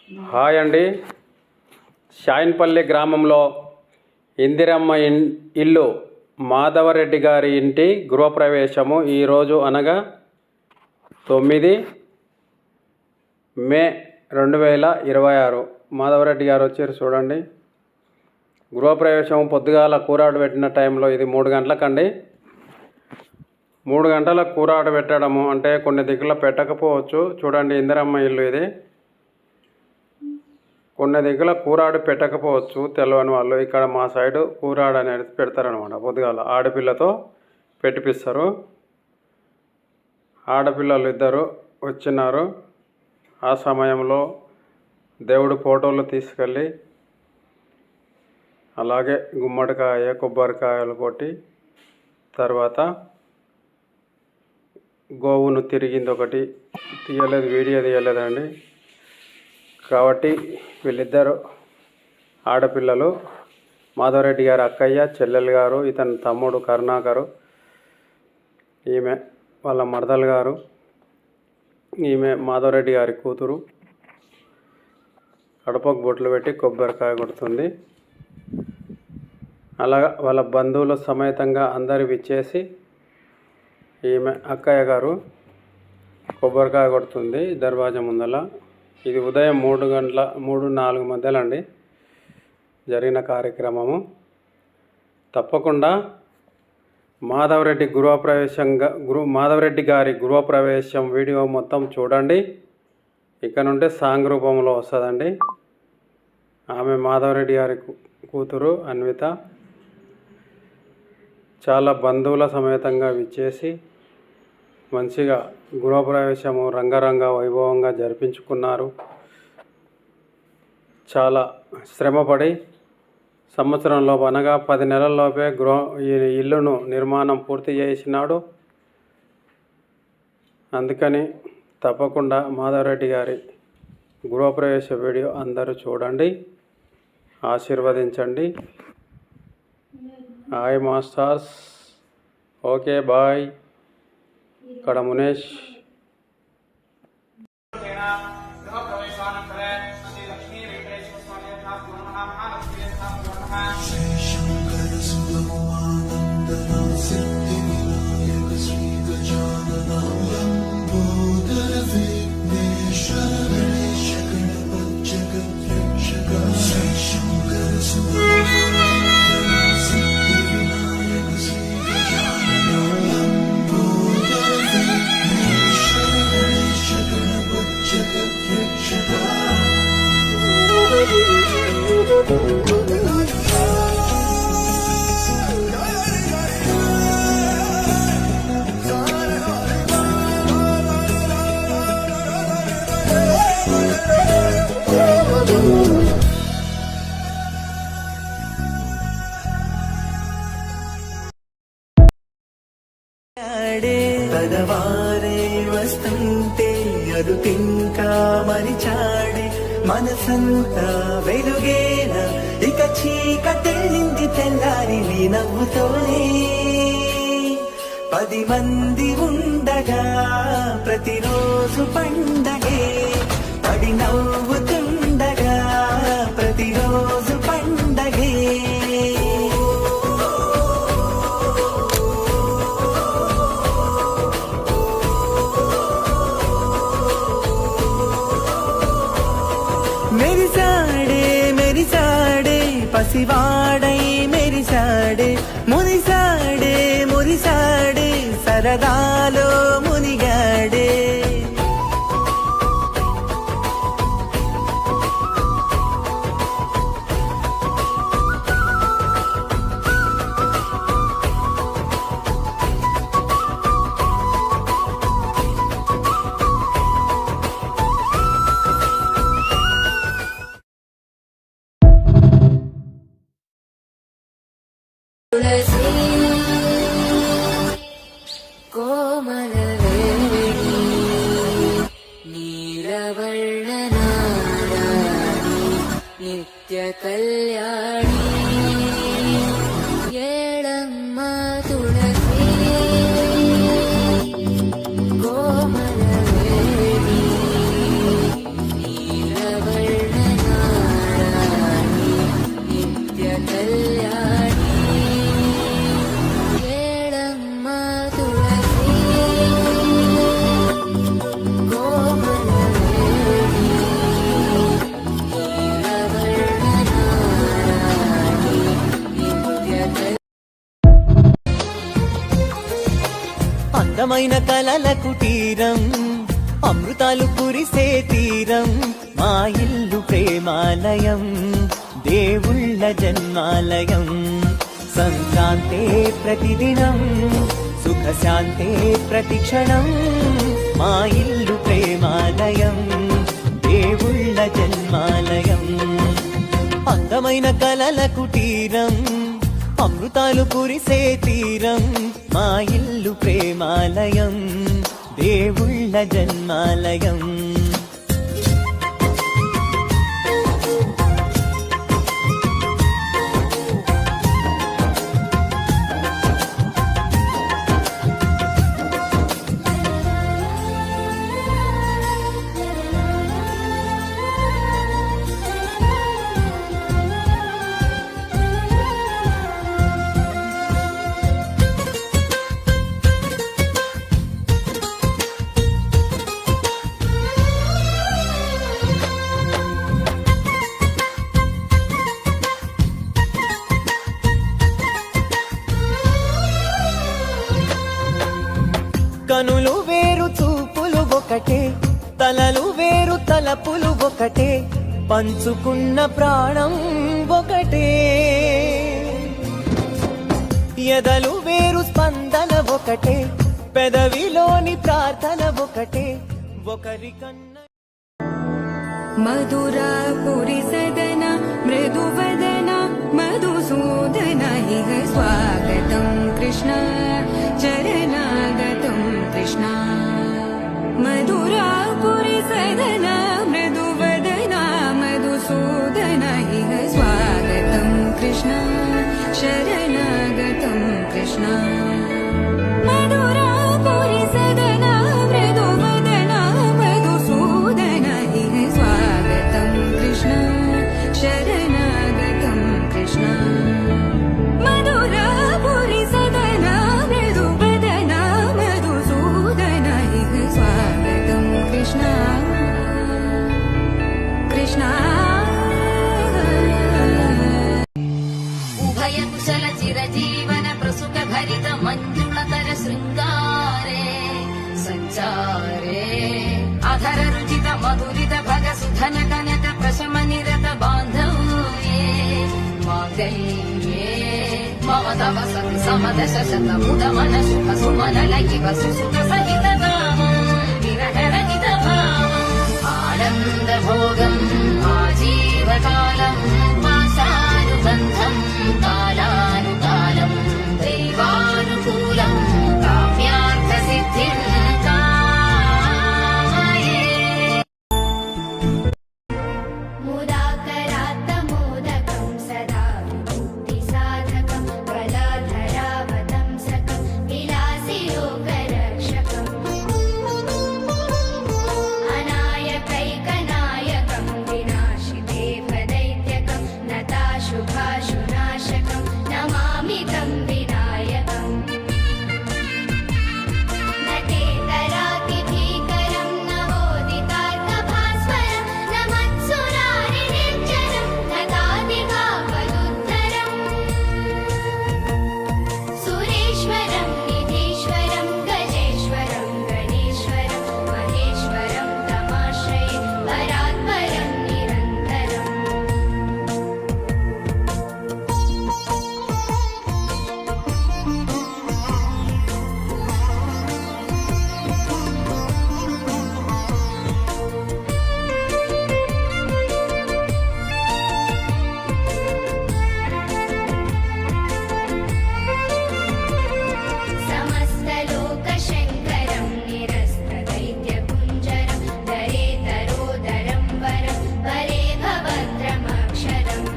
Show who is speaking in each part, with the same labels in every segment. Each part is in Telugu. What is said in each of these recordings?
Speaker 1: హాయ్ అండి. షాయిన్పల్లి గ్రామంలో ఇందిరమ్మ ఇల్లు మాధవరెడ్డి గారి ఇంటి గృహప్రవేశము ఈరోజు అనగా 9 మే 2026. మాధవరెడ్డి గారు వచ్చారు చూడండి. గృహప్రవేశం పొద్దుగాల కూరాడు పెట్టిన టైంలో ఇది 3 గంటలకండి. 3 గంటలకు కూరాడు పెట్టడము అంటే కొన్ని దిక్కుల పెట్టకపోవచ్చు. చూడండి, ఇందిరమ్మ ఇల్లు ఇది. కొన్ని దగ్గర కూరాడు పెట్టకపోవచ్చు, తెలియని వాళ్ళు. ఇక్కడ మా సైడు కూరాడు అనేది పెడతారనమాట. పొద్దుగాల ఆడపిల్లతో పెట్టిపిస్తారు. ఆడపిల్లలు 2 వచ్చినారు. ఆ సమయంలో దేవుడు ఫోటోలు తీసుకెళ్ళి అలాగే గుమ్మడికాయ కొబ్బరికాయలు కొట్టి తర్వాత గోవును తిరిగింది ఒకటి తీయలేదు, వీడియో తీయలేదండి. కాబట్టి వీళ్ళిద్దరు ఆడపిల్లలు, మాధవరెడ్డి గారు అక్కయ్య, చెల్లెలు గారు, ఇతని తమ్ముడు కరుణాకరు, ఈమె వాళ్ళ మరదలు గారు, ఈమె మాధవరెడ్డి గారి కూతురు. కడపకు బొట్లు పెట్టి కొబ్బరికాయ కొడుతుంది. అలాగా వాళ్ళ బంధువుల సమేతంగా అందరు విచ్చేసి ఈమె అక్కయ్య గారు కొబ్బరికాయ కొడుతుంది దర్వాజా ముందల. ఇది ఉదయం 3-4 మధ్యలో అండి జరిగిన కార్యక్రమము. తప్పకుండా మాధవరెడ్డి గారి గృహప్రవేశం వీడియో మొత్తం చూడండి. ఇక్కడ నుండి సాంగ్ రూపంలో వస్తుందండి. ఆమె మాధవరెడ్డి గారి కూతురు అన్విత చాలా బంధువుల సమేతంగా విచ్చేసి మంచిగా గృహప్రవేశము రంగరంగ వైభవంగా జరిపించుకున్నారు. చాలా శ్రమపడి సంవత్సరంలోపు అనగా 10 నెలల్లోపే ఈ ఇల్లును నిర్మాణం పూర్తి చేసినాడు. అందుకని తప్పకుండా మాధవరెడ్డి గారి గృహప్రవేశ వీడియో అందరూ చూడండి, ఆశీర్వదించండి. Hi masters, okay bye. ఇక్కడ మునేష్.
Speaker 2: పదవారే వస్తుంటే అదుపింకా మరిచాడే మనసంతా వెలుగేన ఇక చీకటెళ్ళింది తెల్లారి నీ నవ్వుతోనే 10 మంది ఉండగా ప్రతిరోజు పండగే పడి నవ్వుతుండగా ప్రతిరోజు పండగే మెరిసాడే పసివాడై మెరిసాడే మురిసాడే సరదాలో మునిగాడే
Speaker 3: కోమలవేణి నీలవర్ణనారాణి నిత్య కళ్యాణి ఏళమ్మ తులసి కోమలవేణి నీలవర్ణ
Speaker 2: అందమైన కలల కుటీరం అమృతాలు కురిసే తీరం మా ఇల్లు ప్రేమాలయం దేవుళ్ళ జన్మాలయం సంక్రాంతే ప్రతిదినం సుఖశాంతే ప్రతిక్షణం మా ఇల్లు ప్రేమాలయం దేవుళ్ళ జన్మాలయం అందమైన కలల కుటీరం అమృతాలు కురిసే తీరం మా ఇల్లు ప్రేమాలయం దేవుళ్ళ జన్మాలయం కనులు వేరు చూపులు ఒకటే తలలు వేరు తలపులు ఒకటే పంచుకున్న ప్రాణం ఒకటే ఎదలు వేరు స్పందన ఒకటే పెదవిలోని ప్రార్థన ఒకటే ఒకరికన్నా
Speaker 4: మధురాపురి సదన మృదువదన మధుసూదన ఇహ స్వాగతం కృష్ణ చరణాగతం కృష్ణ మధురాపురి సదన మృదువదన మధుసూదన ఇహ స్వాగతం కృష్ణ శరణాగతం కృష్ణ మధురాపురి సదన మృదువదన మధుసూదన ఇహ స్వాగతం కృష్ణ శరణాగతం కృష్ణ మధురాపురి సదన మృదువదన మధుసూదన ఇహ స్వాగతం కృష్ణ కృష్ణ
Speaker 3: ఉభయ కుశల చిరజీవన ప్రసుక భరిత మంజుళతర శృంగారే సంచారే అధర రుచిత మధురిత భగ సుధన కనక ప్రశమ నిరత బాంధవ్యే మాంగళ్యే మమ తవ సతి సమదశ శత ముదమన సుఖ సుమన లయివ సుసుఖ సహిత కామం విరహ రహిత భావం ఆనంద భోగం ఆజీవకాలం పాశానుబంధం కాలానుకాలం దైవానుకూలం కామ్యార్థ సిద్ధిం కామయే
Speaker 5: मुदाकरात्तमोदकं सदा विमुक्तिसाधकं कलाधरावतंसकं विलासिलोकरक्षकम् अनायकैकनायकं विनाशिदेवदैत्यकं नताशुभाशुनाशकं नमामि तं विनायकम् नटेतरातिभीकरं नवोदितार्कभास्वरं नमत्सुरारिनिर्जनं नतादिकापदुद्धरम् सुरेश्वरं निधीश्वरं गजेश्वरं गणेश्वरं महेश्वरं तमाश्रये परात्परं निरन्तरम् समस्तलोकशङ्करं निरस्तदैत्यकुञ्जरं दरेतरोदरं वरं वरे भवद्रमक्षरम्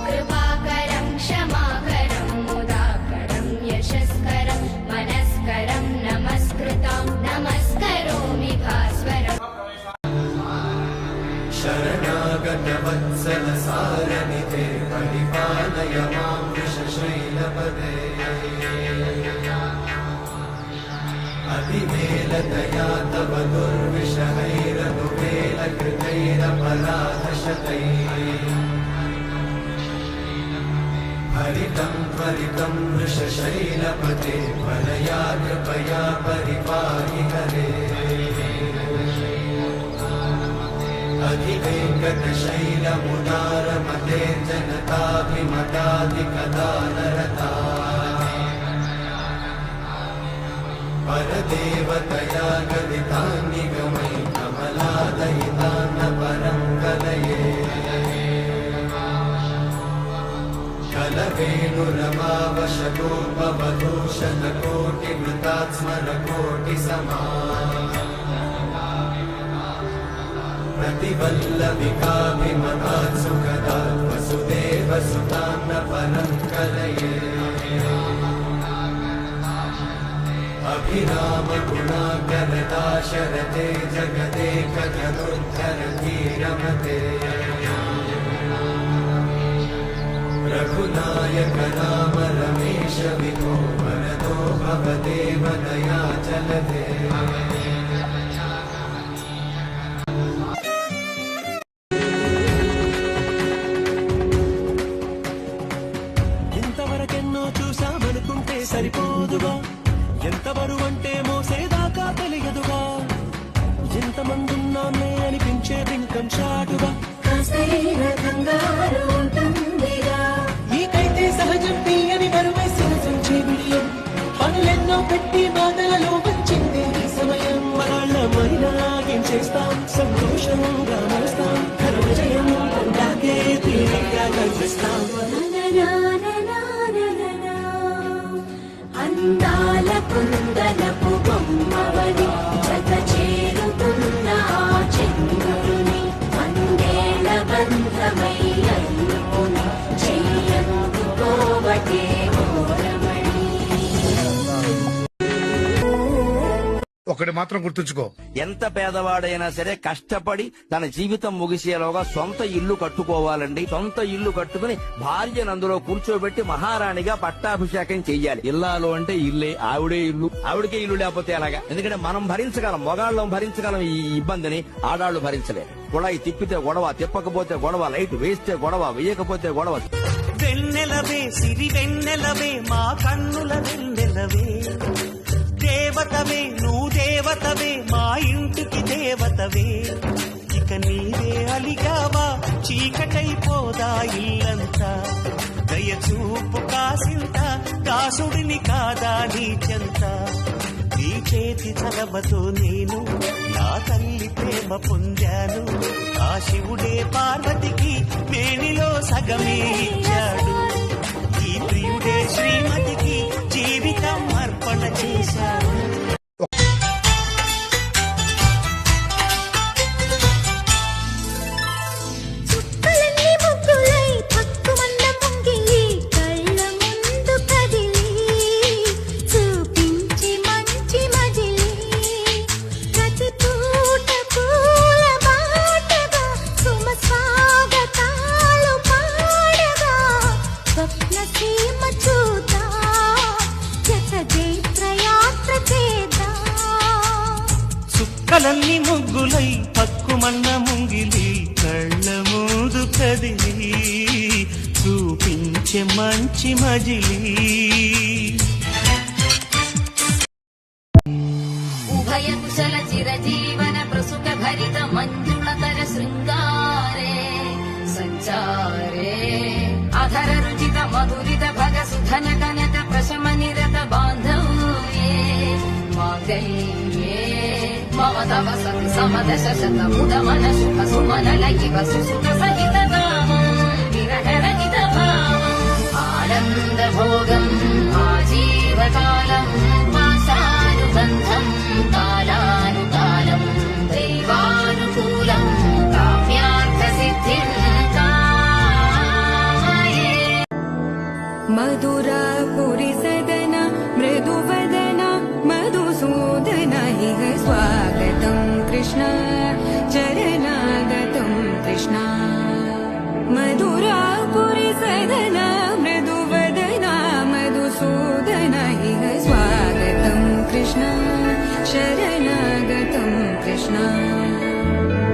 Speaker 5: कृपाकरं क्षमाकरं मुदाकरं यशस्करं मनस्करं नमस्कृतां नमस्करोमि भास्वरम्
Speaker 2: शरणागत वत्सल सारनिधे परिपालय मां वृषशैलपदे अतिवेलतया तव दुर्विषहैरनुवेलकृतैरपराधशतैः हरितं त्वरितं वृषशैलपते वरया कृपया परिपाहि हरे अधिवेङ्कटशैलमुदारमते जनताभिमताधिकदानरता परदेवतया गदितान्निगमै कमलादयितान्न परं कलये कलवेणुरमावशतोपवधूषणकोटिवृतात्स्मरकोटिसमा प्रतिवल्लभिकाभिमतात् सुखदात् वसुदेवसुतान्न परं कलये अभिरामगुणाकरदाशरथे जगदेकधनुर्धरधीरमते रघुनायक नाम रमेश विभो वरदो भवदेव दयाचलते
Speaker 6: ఇంతవరకెన్నో చూసామనుకుంటే సరిపోదుగా ఎంత బరువంటే మోసేదాకా తెలియదుగా ఎంతమందున్నామే అనిపించే బింకం చాటుగా నీకైతే సహజం తీయని బరువై సహజంచే విడియం పనులెన్నో పెట్టి బాధలలో వచ్చింది ఈ సమయం వాళ్ళమైనా ఏం చేస్తాం సంతోషంగా మరుస్తాం ఘన విజయం పొందాకే తీరంగా కనిపిస్తాం
Speaker 4: అందాల కుందనపు బొమ్మవని జత చేరుతున్న ఆ చంద్రుని వందేళ్ల బంధమై అల్లుకుని చెయ్యందుకోవటే ఓరమణి.
Speaker 7: ఒకటి మాత్రం గుర్తుంచుకో,
Speaker 8: ఎంత పేదవాడైనా సరే కష్టపడి తన జీవితం ముగిసేలోగా సొంత ఇల్లు కట్టుకోవాలండి. సొంత ఇల్లు కట్టుకుని భార్యను అందులో కూర్చోబెట్టి మహారాణిగా పట్టాభిషేకం చెయ్యాలి. ఇల్లాలు అంటే ఇల్లే, ఆవిడే ఇల్లు. ఆవిడకే ఇల్లు లేకపోతే ఎలాగా? ఎందుకంటే మనం భరించగలం, మొగాళ్ళం భరించగలం ఈ ఇబ్బందిని, ఆడాళ్లు భరించలేరు. కుళాయి తిప్పితే గొడవ, తిప్పకపోతే గొడవ, లైట్ వేస్తే గొడవ, వేయకపోతే గొడవ.
Speaker 6: వెన్నెలవే సిరి వెన్నెలవే మా కన్నుల వెన్నెలవే దేవతవే నువ్వు దేవతవే మా ఇంటికి దేవతవే ఇక నీవే అలిగావా చీకటైపోదా ఇల్లంతా దయచూపు కాసింత దాసుడిని కాదా నీ చెంత నీ చేతి చలవతో నేను నా తల్లి ప్రేమ పొందాను ఆ శివుడే పార్వతికి మేనిలో సగమే ఇచ్చాడు ఈ ప్రియుడే శ్రీమతికి జీవితం అర్పణ చేశాడు.
Speaker 4: చుక్కలన్నీ ముగ్గులై పక్కుమన్న ముంగిలి కళ్ళ ముందు కదిలి చూపించి మంచి మజిలి ప్రతి పూట పూల బాటగా సుమ స్వాగతాలు పాడగా స్వప్న సీమ చూద్దా జత జైత్రయాత్ర చేద్దా.
Speaker 6: చుక్కలన్నీ ముగ్గులై పక్కుమన్న ముంగిలి కళ్ళ ముందు కదిలి చూపించే మంచి మజిలీ.
Speaker 3: ఉభయ కుశల చిరజీవన ప్రసుక భరిత మంజుళతర శృంగారే సంచారే అధర రుచిత మధురిత భగ సుధన కనక ప్రశమ నిరత బాంధవ్యే మాంగళ్యే మమ తవ సతి సమదశ శతముదమన సుఖ సుమనలయివ సుసుత సహిత కామం విరహరహిత భావం ఆనంద భోగం ఆజీవకాలం వాసానుబంధం కాలానుకాలం దైవానుకూలం కామ్యార్థ సిద్ధిం కామయే.
Speaker 4: మధురా పురి సదన మృదువదన మధుసూదన ఇహ స్వాగతం కృష్ణ చరణాగతం కృష్ణ. మధురా పురి సదన మృదువదన మధుసూదన ఇహ స్వాగతం కృష్ణ శరణాగతం కృష్ణ.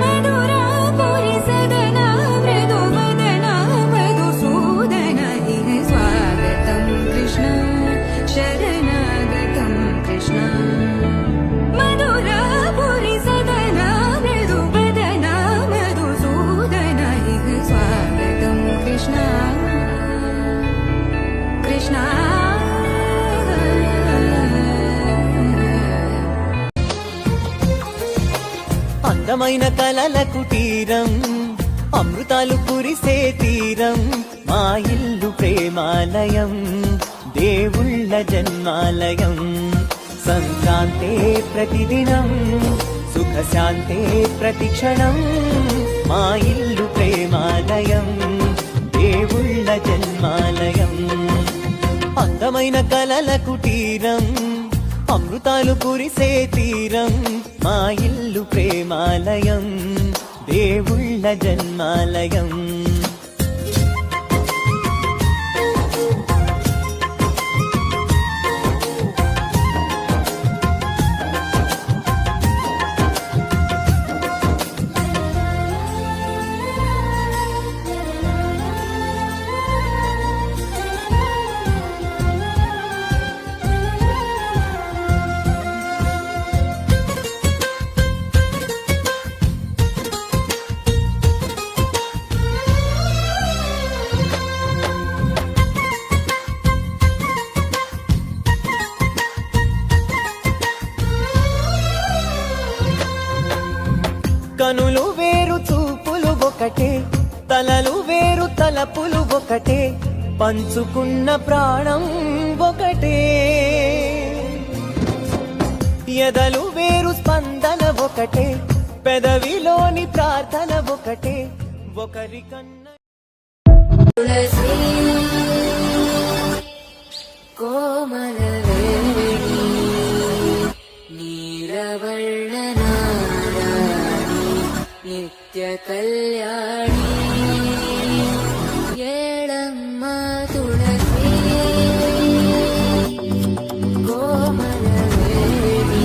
Speaker 4: మధురా పురి సదన మృదువదన మధుసూదన ఇహ స్వాగతం
Speaker 6: అందమైన కలల కుటీరం అమృతాలు కురిసే తీరం మా ఇల్లు ప్రేమాలయం దేవుళ్ళ జన్మాలయం సంక్రాంతే ప్రతిదినం సుఖ శాంతే ప్రతిక్షణం మా ఇల్లు ప్రేమాలయం దేవుళ్ళ జన్మాలయం అందమైన కలల కుటీరం అమృతాలు కురిసే తీరం మా ఇల్లు ప్రేమాలయం దేవుళ్ళ జన్మాలయం కనులు వేరు చూపులు ఒకటే తలలు వేరు తలపులు ఒకటే పంచుకున్న ప్రాణం ఒకటే ఎదలు వేరు స్పందన ఒకటే పెదవిలోని ప్రార్థన ఒకటే ఒకరికన్నా
Speaker 4: तुलसी कोमलवेणी नीलवर्णनारायणी नित्यकल्याणी येळम्म तुलसी कोमलवेणी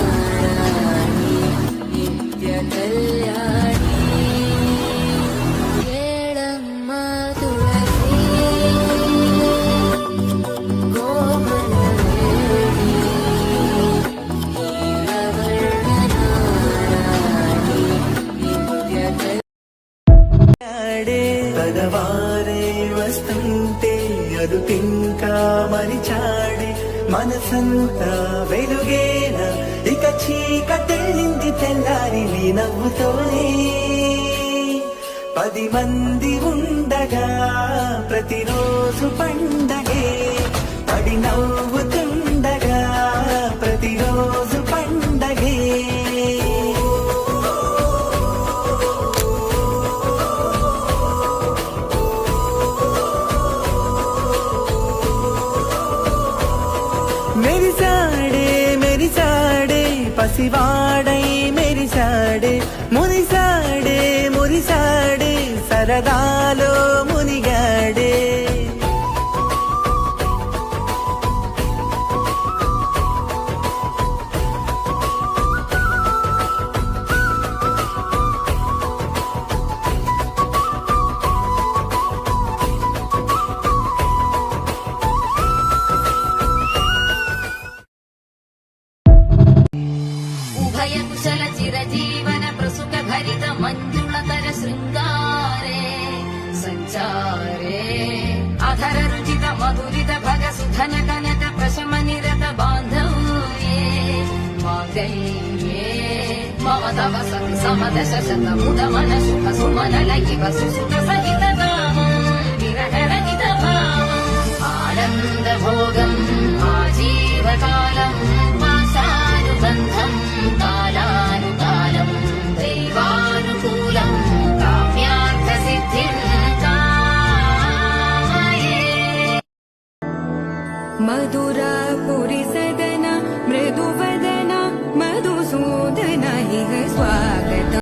Speaker 4: नीलवर्णनारायणी नित्यकल्याणी येळम्म तुलसी कोमलवेणी नीलवर्णनारायणी नित्यकल्याणी
Speaker 6: పదవారే వస్తుంటే అరుపింకా మరిచాడే మనసంతా వెలుగేన ఇక చీకటెళ్ళింది తెల్లారి నీ నవ్వుతోనే 10 మంది ఉండగా ప్రతిరోజు పండగే పడి నవ్వుతుండగా ప్రతిరోజు పండగే మెరిసాడే మెరిసాడే పసివాడై మెరిసాడే మురిసాడే మురిసాడే సరదాలో మునిగాడే
Speaker 3: उभय कुशल चिरजीवन प्रसुख भरित मञ्जुलतर शृङ्गारे सञ्चारे अधर रुचित मधुरित भग सुधन कनक प्रशम निरत बान्धव्ये माङ्गल्ये मम तव सति समदश शतमुद मन शुभ सुमन लयिव सुसुत सहित कामम् विरहरहित भावम् आनन्द भोगम् आजीवकालम् पाशानुबन्धम् कालानुकालम् दैवानुकूलम् काम्यार्थसिद्धिम् कामये
Speaker 4: मधुरापुरी सदना मृदुवदना मधुसूदन इह स्वा